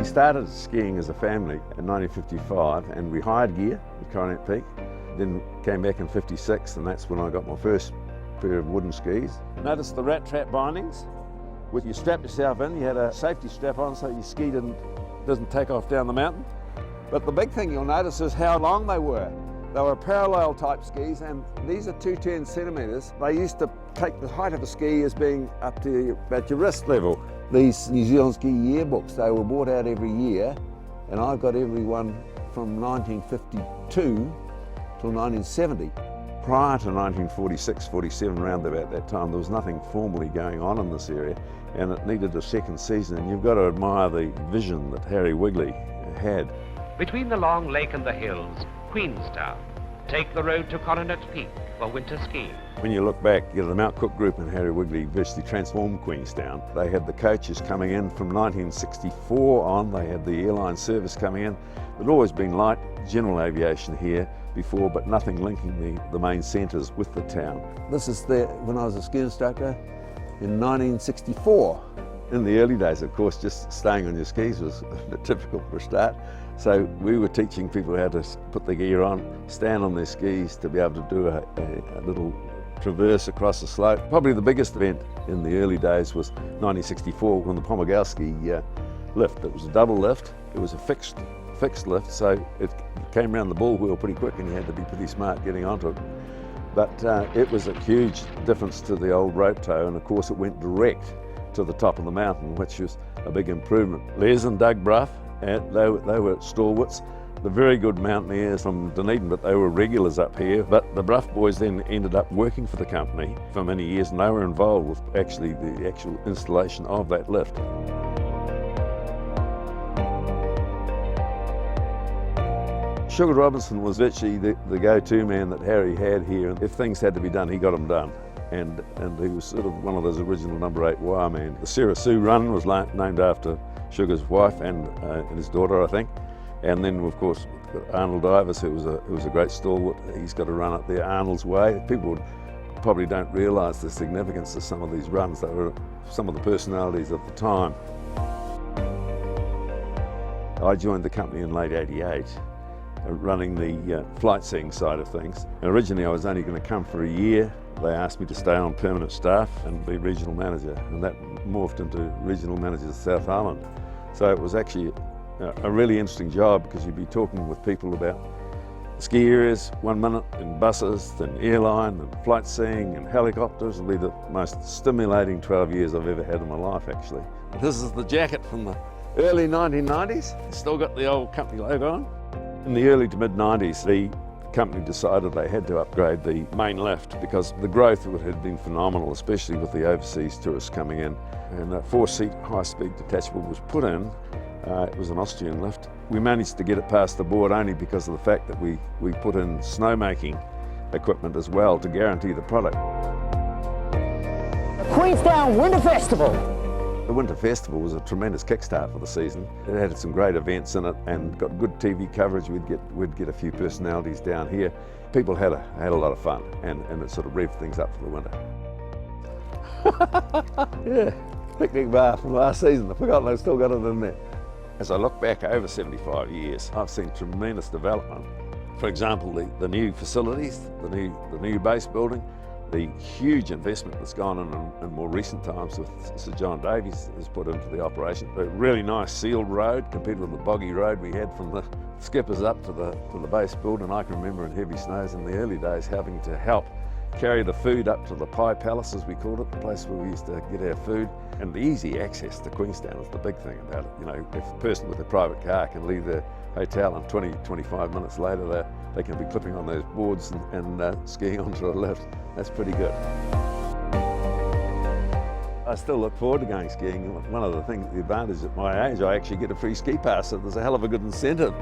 started skiing as a family in 1955 and we hired gear at Coronet Peak. Then came back in 56 and that's when I got my first pair of wooden skis. Notice the rat trap bindings. When you strap yourself in, you had a safety strap on so your ski doesn't take off down the mountain. But the big thing you'll notice is how long they were. They were parallel type skis and these are 210 centimetres. They used to take the height of a ski as being up to about your wrist level. These New Zealand Ski yearbooks, they were bought out every year and I got every one from 1952 till 1970. Prior to 1946-47, round about that time, there was nothing formally going on in this area and it needed a second season, and you've got to admire the vision that Harry Wigley had. Between the long lake and the hills, Queenstown. Take the road to Coronet Peak for winter skiing. When you look back, the Mount Cook Group and Harry Wigley virtually transformed Queenstown. They had the coaches coming in from 1964 on, they had the airline service coming in. There'd always been light general aviation here before, but nothing linking the main centres with the town. This is when I was a ski instructor in 1964. In the early days, of course, just staying on your skis was a bit difficult for a start. So we were teaching people how to put the gear on, stand on their skis to be able to do a little traverse across the slope. Probably the biggest event in the early days was 1964 when the Pomagowski lift. It was a double lift. It was a fixed lift, so it came around the ball wheel pretty quick and you had to be pretty smart getting onto it. But it was a huge difference to the old rope tow, and of course it went direct to the top of the mountain, which was a big improvement. Les and Doug Bruff, they were stalwarts. The very good mountaineers from Dunedin, but they were regulars up here. But the Bruff boys then ended up working for the company for many years, and they were involved with the actual installation of that lift. Sugar Robinson was virtually the go-to man that Harry had here. If things had to be done, he got them done. And he was sort of one of those original number 8 wire men. The Sarah Sue Run was named after Sugar's wife and his daughter, I think. And then, of course, Arnold Ivers, who was a great stalwart. He's got a run up there Arnold's Way. People probably don't realise the significance of some of these runs. They were some of the personalities of the time. I joined the company in late '88. Running the flight seeing side of things. And originally I was only going to come for a year. They asked me to stay on permanent staff and be regional manager, and that morphed into regional manager of South Island. So it was actually a really interesting job because you'd be talking with people about ski areas 1 minute, and buses, then airline, and flight seeing, and helicopters. It'll be the most stimulating 12 years I've ever had in my life, actually. This is the jacket from the early 1990s. It's still got the old company logo on. In the early to mid-90s, the company decided they had to upgrade the main lift because the growth had been phenomenal, especially with the overseas tourists coming in. And a 4-seat high-speed detachable was put in. It was an Austrian lift. We managed to get it past the board only because of the fact that we put in snowmaking equipment as well to guarantee the product. Queenstown Winter Festival. The Winter Festival was a tremendous kickstart for the season. It had some great events in it and got good TV coverage. We'd get a few personalities down here. People had a lot of fun, and it sort of revved things up for the winter. Yeah, picnic bar from last season. I've forgotten I've still got it in there. As I look back over 75 years, I've seen tremendous development. For example, the new facilities, the new base building, the huge investment that's gone in more recent times with Sir John Davies has put into the operation. A really nice sealed road compared with the boggy road we had from the skippers up to the base building. I can remember in heavy snows in the early days having to help carry the food up to the pie palace, as we called it, the place where we used to get our food. And the easy access to Queenstown is the big thing about it. You know, if a person with a private car can leave their hotel and 20-25 minutes later they can be clipping on those boards and skiing onto a lift. That's pretty good. I still look forward to going skiing. One of the things, the advantage at my age, I actually get a free ski pass, so there's a hell of a good incentive.